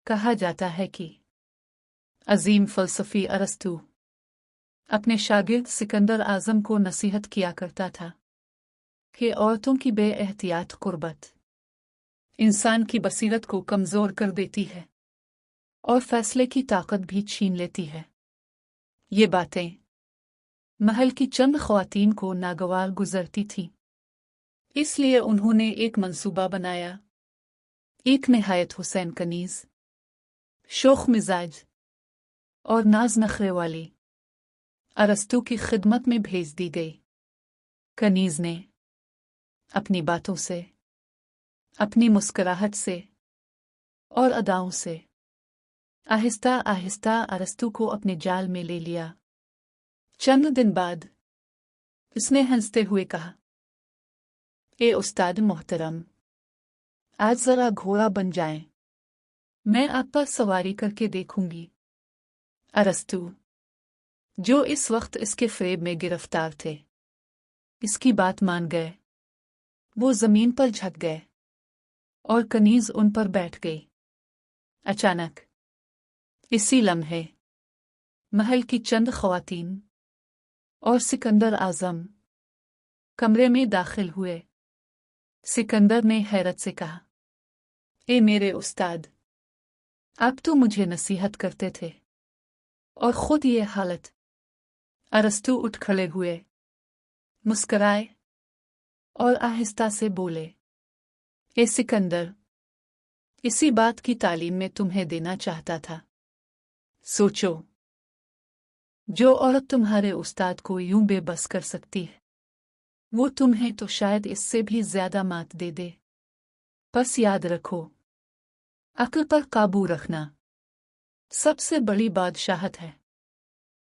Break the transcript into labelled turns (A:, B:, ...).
A: کہا جاتا ہے کہ عظیم فلسفی ارسطو اپنے شاگرد سکندر اعظم کو نصیحت کیا کرتا تھا کہ عورتوں کی بے احتیاط قربت انسان کی بصیرت کو کمزور کر دیتی ہے اور فیصلے کی طاقت بھی چھین لیتی ہے۔ یہ باتیں محل کی چند خواتین کو ناگوار گزرتی تھیں، اس لیے انہوں نے ایک منصوبہ بنایا۔ ایک نہایت حسین کنیز، شوخ مزاج اور ناز نخرے والی ارسطو کی خدمت میں بھیج دی گئی۔ کنیز نے اپنی باتوں سے، اپنی مسکراہٹ سے اور اداؤں سے آہستہ آہستہ ارسطو کو اپنے جال میں لے لیا۔ چند دن بعد اس نے ہنستے ہوئے کہا، اے استاد محترم، آج ذرا گھوڑا بن جائیں، میں آپ پر سواری کر کے دیکھوں گی۔ ارسطو، جو اس وقت اس کے فریب میں گرفتار تھے، اس کی بات مان گئے۔ وہ زمین پر جھک گئے اور کنیز ان پر بیٹھ گئی۔ اچانک اسی لمحے محل کی چند خواتین اور سکندر اعظم کمرے میں داخل ہوئے۔ سکندر نے حیرت سے کہا، اے میرے استاد، آپ تو مجھے نصیحت کرتے تھے اور خود یہ حالت۔ ارسطو اٹھ کھڑے ہوئے، مسکرائے اور آہستہ سے بولے، اے سکندر، اسی بات کی تعلیم میں تمہیں دینا چاہتا تھا۔ سوچو، جو عورت تمہارے استاد کو یوں بے بس کر سکتی ہے، وہ تمہیں تو شاید اس سے بھی زیادہ مات دے دے۔ بس یاد رکھو، عقل پر قابو رکھنا سب سے بڑی بادشاہت ہے۔